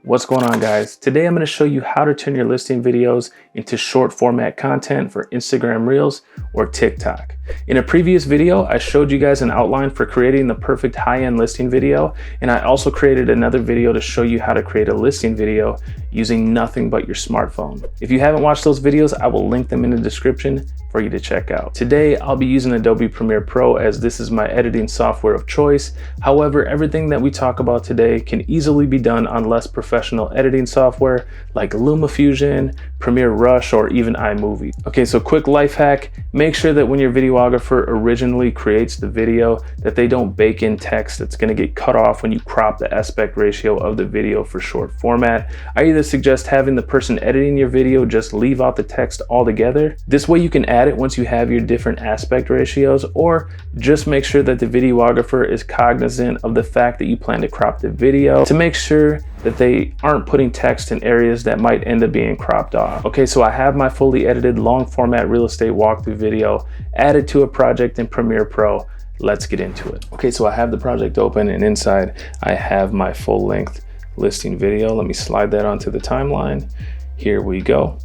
What's going on, guys? Today I'm going to show you how to turn your listing videos into short format content for Instagram Reels or TikTok. In a previous video, I showed you guys an outline for creating the perfect high-end listing video, and I also created another video to show you how to create a listing video using nothing but your smartphone. If you haven't watched those videos, I will link them in the description for you to check out. Today, I'll be using Adobe Premiere Pro as this is my editing software of choice. However, everything that we talk about today can easily be done on less professional editing software like LumaFusion, Premiere Rush, or even iMovie. Okay, so quick life hack, make sure that when your videographer originally creates the video that they don't bake in text that's gonna get cut off when you crop the aspect ratio of the video for short format. I either suggest having the person editing your video just leave out the text altogether. This way you can add it once you have your different aspect ratios, or just make sure that the videographer is cognizant of the fact that you plan to crop the video to make sure that they aren't putting text in areas that might end up being cropped off. Okay, so I have my fully edited long format real estate walkthrough video added to a project in Premiere Pro. Let's get into it. Okay, so I have the project open, and inside I have my full length listing video. Let me slide that onto the timeline. Here we go.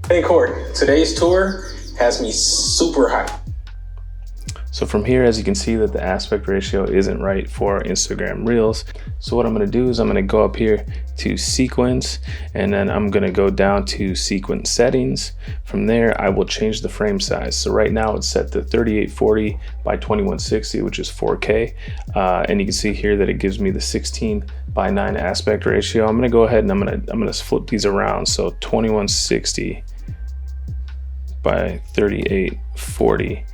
Hey Court, today's tour has me super hyped. So from here, as you can see that the aspect ratio isn't right for Instagram Reels. So what I'm gonna do is I'm gonna go up here to sequence, and then I'm gonna go down to sequence settings. From there, I will change the frame size. So right now it's set to 3840 by 2160, which is 4K. And you can see here that it gives me the 16:9 aspect ratio. I'm gonna go ahead and I'm gonna flip these around. So 2160 by 3840.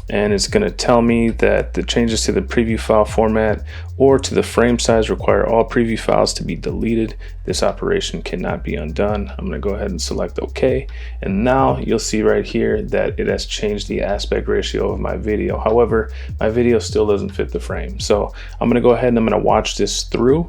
And it's going to tell me that the changes to the preview file format or to the frame size require all preview files to be deleted. This operation cannot be undone. I'm going to go ahead and select OK. And now you'll see right here that it has changed the aspect ratio of my video. However, my video still doesn't fit the frame. So I'm going to go ahead and I'm going to watch this through.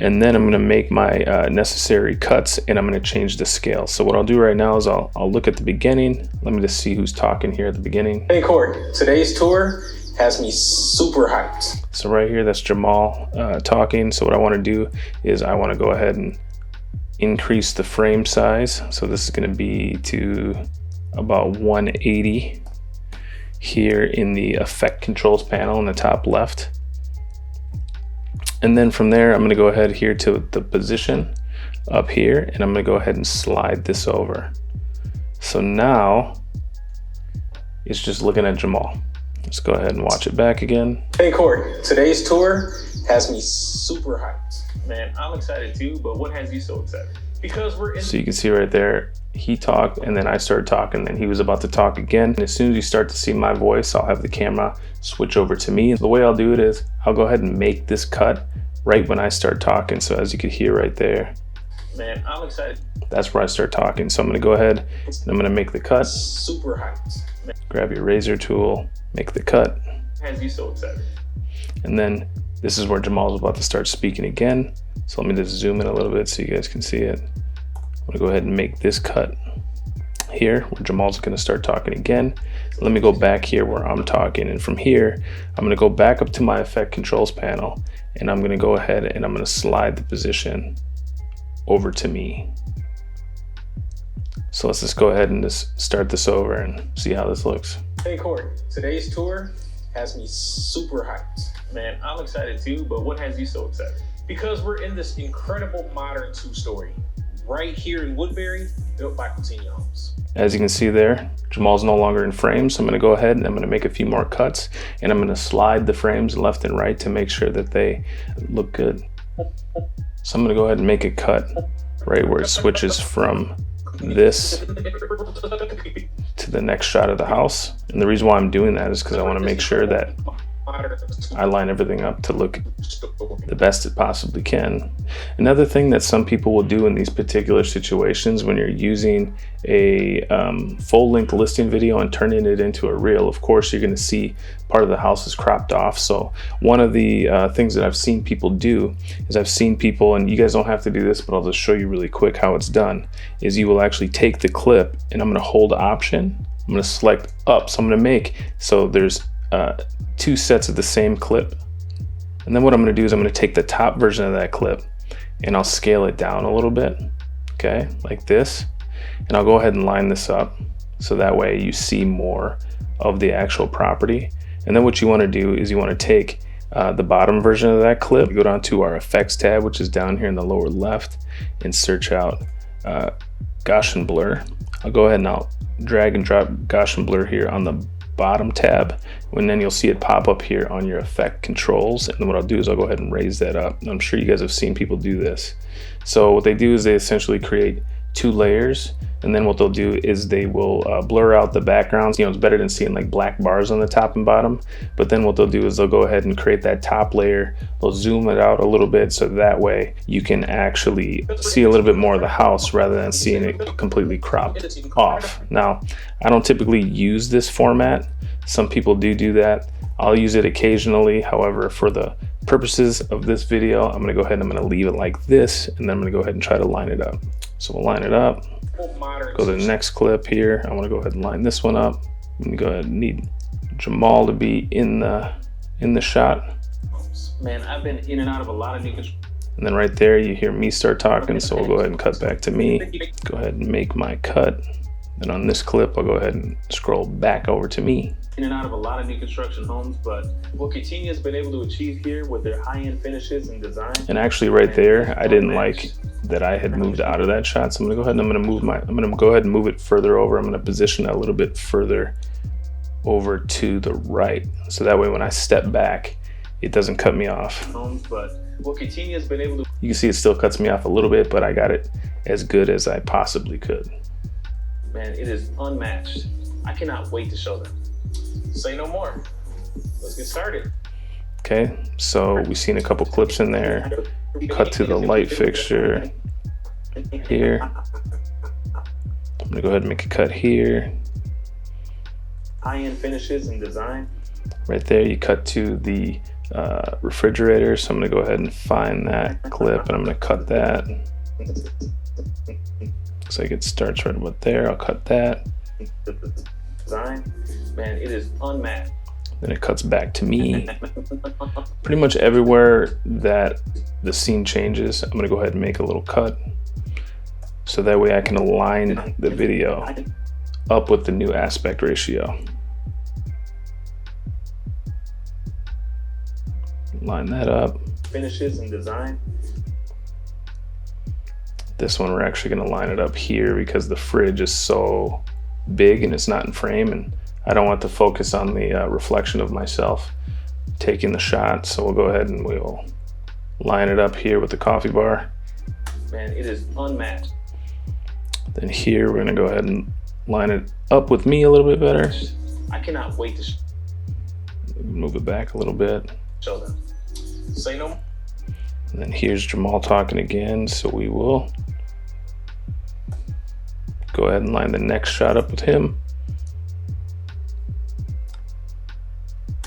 And then I'm going to make my necessary cuts, and I'm going to change the scale. So what I'll do right now is I'll look at the beginning. Let me just see who's talking here at the beginning. Hey Court, today's tour has me super hyped. So right here, that's Jamal talking. So what I want to do is I want to go ahead and increase the frame size. So this is going to be to about 180 here in the effect controls panel in the top left. And then from there, I'm going to go ahead here to the position up here, and I'm going to go ahead and slide this over. So now it's just looking at Jamal. Let's go ahead and watch it back again. Hey Court, today's tour has me super hyped. Man, I'm excited too, but what has you so excited? Because we're in. So you can see right there, he talked, and then I started talking, and he was about to talk again. And as soon as you start to see my voice, I'll have the camera switch over to me. The way I'll do it is I'll go ahead and make this cut right when I start talking. So as you can hear right there, man, I'm excited. That's where I start talking. So I'm gonna go ahead and I'm gonna make the cut. Super hyped. Man. Grab your razor tool, make the cut. What has you so excited? And then this is where Jamal's about to start speaking again. So let me just zoom in a little bit so you guys can see it. I'm gonna go ahead and make this cut here where Jamal's gonna start talking again. Let me go back here where I'm talking, and from here I'm gonna go back up to my effect controls panel, and I'm gonna go ahead and I'm gonna slide the position over to me. So let's just go ahead and just start this over and see how this looks. Hey Court, today's tour has me super hyped. Man, I'm excited too, but what has you so excited? Because we're in this incredible modern two-story right here in Woodbury, built by Coutinho Homes. As you can see there, Jamal's no longer in frame, so I'm gonna go ahead and I'm gonna make a few more cuts, and I'm gonna slide the frames left and right to make sure that they look good. So I'm gonna go ahead and make a cut right where it switches from this to the next shot of the house. And the reason why I'm doing that is because I wanna make sure that I line everything up to look the best it possibly can. Another thing that some people will do in these particular situations when you're using a full-length listing video and turning it into a reel, of course you're going to see part of the house is cropped off. So one of the things that I've seen people do is I've seen people, and you guys don't have to do this, but I'll just show you really quick how it's done, is you will actually take the clip, and I'm going to hold Option, I'm going to select up, so I'm going to make, so there's two sets of the same clip. And then what I'm going to do is I'm going to take the top version of that clip and I'll scale it down a little bit, okay, like this. And I'll go ahead and line this up so that way you see more of the actual property. And then what you want to do is you want to take the bottom version of that clip, go down to our effects tab, which is down here in the lower left, and search out Gaussian blur. I'll go ahead and I'll drag and drop Gaussian blur here on the bottom tab, and then you'll see it pop up here on your effect controls. And then what I'll do is I'll go ahead and raise that up. And I'm sure you guys have seen people do this. So what they do is they essentially create 2 layers, and then what they'll do is they will blur out the backgrounds. You know, it's better than seeing like black bars on the top and bottom. But then what they'll do is they'll go ahead and create that top layer. They'll zoom it out a little bit so that way you can actually see a little bit more of the house rather than seeing it completely cropped off. Now, I don't typically use this format. Some people do that. I'll use it occasionally. However, for the purposes of this video, I'm gonna go ahead and I'm gonna leave it like this, and then I'm gonna go ahead and try to line it up. So we'll line it up. Go to the next clip here. I want to go ahead and line this one up. I'm gonna go ahead and need Jamal to be in the shot. Man, I've been in and out of a lot of new construction. And then right there, you hear me start talking. So we'll go ahead and cut back to me. Go ahead and make my cut. Then on this clip, I'll go ahead and scroll back over to me. In and out of a lot of new construction homes, but what Catenia has been able to achieve here with their high-end finishes and design. And actually right there, I didn't like that I had moved out of that shot. So I'm gonna go ahead and I'm gonna go ahead and move it further over. I'm gonna position it a little bit further over to the right. So that way when I step back, it doesn't cut me off. Homes, but what Catenia has been able to. You can see it still cuts me off a little bit, but I got it as good as I possibly could. Man, it is unmatched. I cannot wait to show them. Say no more. Let's get started. Okay, so we've seen a couple clips in there. Cut to the light fixture here. I'm gonna go ahead and make a cut here. High-end finishes and design. Right there, you cut to the refrigerator. So I'm gonna go ahead and find that clip, and I'm gonna cut that. Looks like it starts right about there. I'll cut that. Design, man, it is unmatched. Then it cuts back to me. Pretty much everywhere that the scene changes, I'm gonna go ahead and make a little cut. So that way I can align the video up with the new aspect ratio. Line that up. Finishes and design. This one we're actually gonna line it up here because the fridge is so big and it's not in frame, and I don't want to focus on the reflection of myself taking the shot. So we'll go ahead and we'll line it up here with the coffee bar. Man, it is unmatched. Then here we're gonna go ahead and line it up with me a little bit better. I cannot wait to move it back a little bit. Show them. Say no more. And then here's Jamal talking again, so we will go ahead and line the next shot up with him.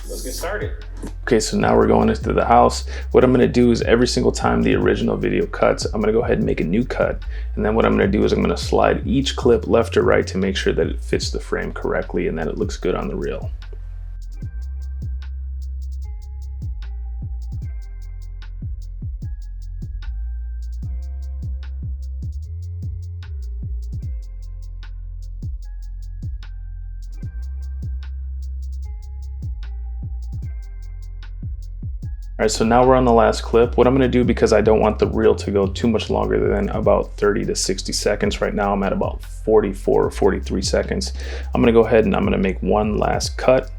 Let's get started. Okay, so now we're going into the house. What I'm gonna do is every single time the original video cuts, I'm gonna go ahead and make a new cut. And then what I'm gonna do is I'm gonna slide each clip left or right to make sure that it fits the frame correctly and that it looks good on the reel. All right, so now we're on the last clip. What I'm gonna do, because I don't want the reel to go too much longer than about 30 to 60 seconds. Right now I'm at about 44 or 43 seconds. I'm gonna go ahead and I'm gonna make one last cut.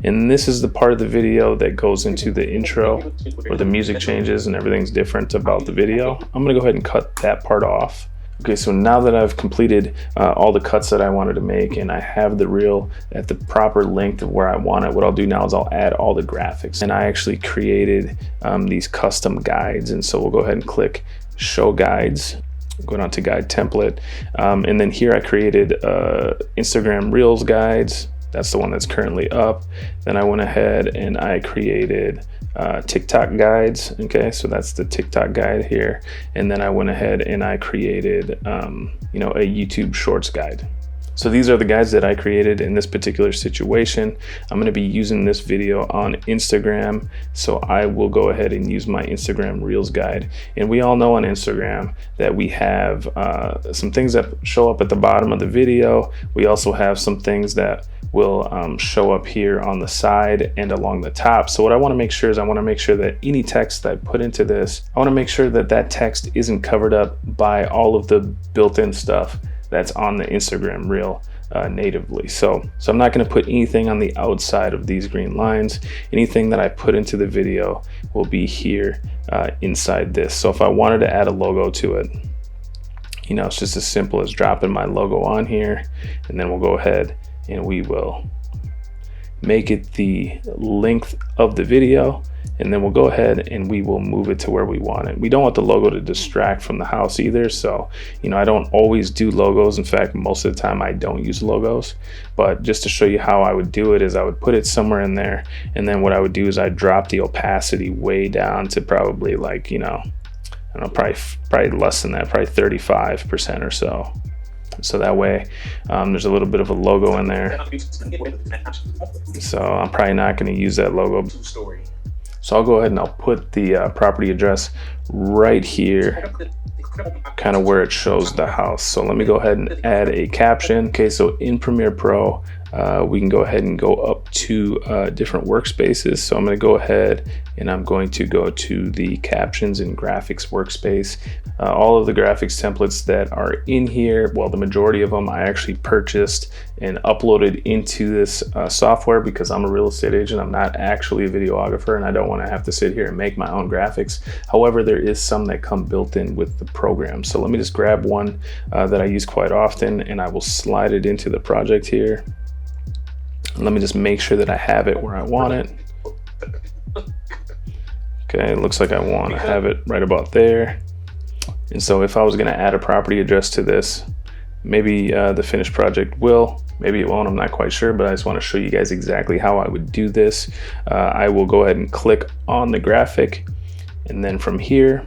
And this is the part of the video that goes into the intro where the music changes and everything's different about the video. I'm gonna go ahead and cut that part off. Okay, so now that I've completed all the cuts that I wanted to make and I have the reel at the proper length of where I want it, what I'll do now is I'll add all the graphics. And I actually created these custom guides. And so we'll go ahead and click Show Guides, go down to Guide Template. And then here I created Instagram Reels guides. That's the one that's currently up. Then I went ahead and I created TikTok guides. Okay, so that's the TikTok guide here. And then I went ahead and I created, a YouTube Shorts guide. So these are the guides that I created in this particular situation. I'm going to be using this video on Instagram, so I will go ahead and use my Instagram Reels guide. And we all know on Instagram that we have some things that show up at the bottom of the video. We also have some things that will show up here on the side and along the top. So what I want to make sure is I want to make sure that any text that I put into this, I want to make sure that that text isn't covered up by all of the built-in stuff that's on the Instagram Reel natively. So I'm not going to put anything on the outside of these green lines. Anything that I put into the video will be here inside this. So if I wanted to add a logo to it, you know, it's just as simple as dropping my logo on here, and then we'll go ahead and we will make it the length of the video, and then we'll go ahead and we will move it to where we want it. We don't want the logo to distract from the house either. So, you know, I don't always do logos. In fact, most of the time I don't use logos, but just to show you how I would do it is I would put it somewhere in there. And then what I would do is I'd drop the opacity way down to probably like, you know, I don't know, probably less than that, probably 35% or so. So that way there's a little bit of a logo in there. So I'm probably not going to use that logo. So I'll go ahead and I'll put the property address right here, kind of where it shows the house. So let me go ahead and add a caption. Okay, so in Premiere Pro, we can go ahead and go up to different workspaces. So I'm going to go ahead and I'm going to go to the captions and graphics workspace. All of the graphics templates that are in here, well, the majority of them I actually purchased and uploaded into this software because I'm a real estate agent. I'm not actually a videographer and I don't want to have to sit here and make my own graphics. However, there is some that come built in with the program. So let me just grab one that I use quite often and I will slide it into the project here. Let me just make sure that I have it where I want it. Okay, it looks like I want to have it right about there. And so if I was going to add a property address to this, maybe the finished project will, maybe it won't, I'm not quite sure, but I just want to show you guys exactly how I would do this. I will go ahead and click on the graphic, and then from here,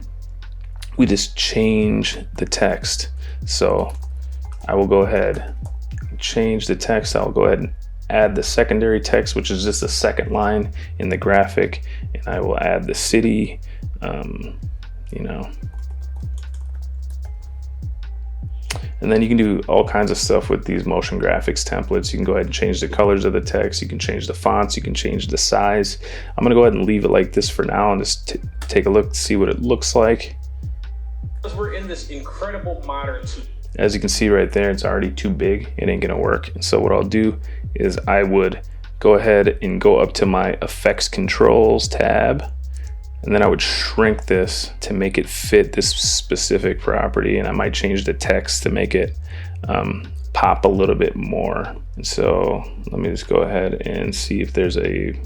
we just change the text. So I will go ahead and change the text. I'll go ahead and add the secondary text, which is just the second line in the graphic, and I will add the city, you know, and then you can do all kinds of stuff with these motion graphics templates. You can go ahead and change the colors of the text, you can change the fonts, you can change the size. I'm gonna go ahead and leave it like this for now and just take a look to see what it looks like. Because we're in this incredible modern. As you can see right there, it's already too big, it ain't gonna work. And so what I'll do is I would go ahead and go up to my effects controls tab, and then I would shrink this to make it fit this specific property, and I might change the text to make it pop a little bit more. And so let me just go ahead and see if there's a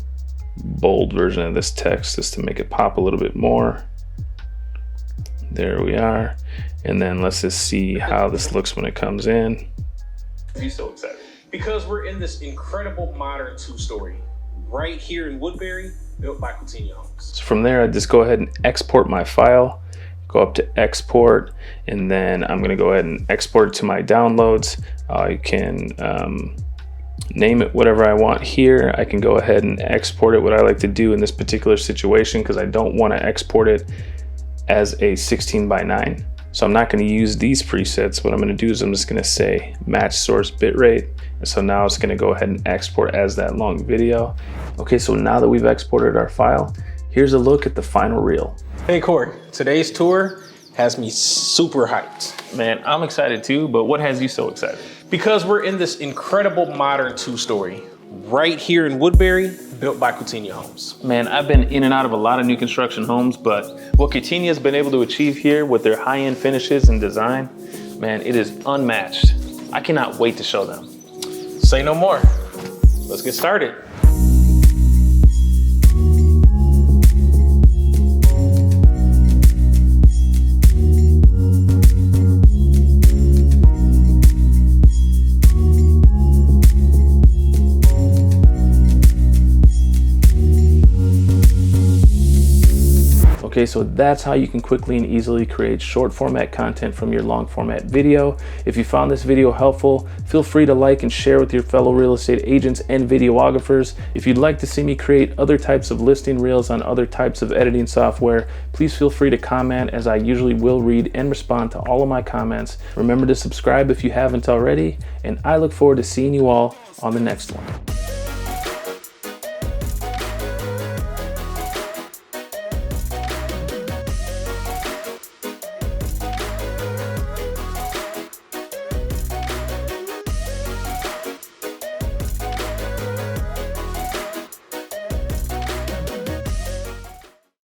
bold version of this text just to make it pop a little bit more. There we are. And then let's just see how this looks when it comes in. I'm so excited because we're in this incredible modern two-story right here in Woodbury, built by Coutinho Homes. So from there, I just go ahead and export my file, go up to export, and then I'm gonna go ahead and export to my downloads. I can name it whatever I want here. I can go ahead and export it. What I like to do in this particular situation, because I don't want to export it as a 16:9. So I'm not going to use these presets. What I'm going to do is I'm just going to say match source bitrate. And so now it's going to go ahead and export as that long video. Okay, so now that we've exported our file, here's a look at the final reel. Hey Corey, today's tour has me super hyped. Man, I'm excited too, but what has you so excited? Because we're in this incredible modern two-story right here in Woodbury, built by Coutinho Homes. Man, I've been in and out of a lot of new construction homes, but what Coutinho has been able to achieve here with their high-end finishes and design, man, it is unmatched. I cannot wait to show them. Say no more. Let's get started. Okay, so that's how you can quickly and easily create short format content from your long format video. If you found this video helpful, feel free to like and share with your fellow real estate agents and videographers. If you'd like to see me create other types of listing reels on other types of editing software, please feel free to comment, as I usually will read and respond to all of my comments. Remember to subscribe if you haven't already, and I look forward to seeing you all on the next one.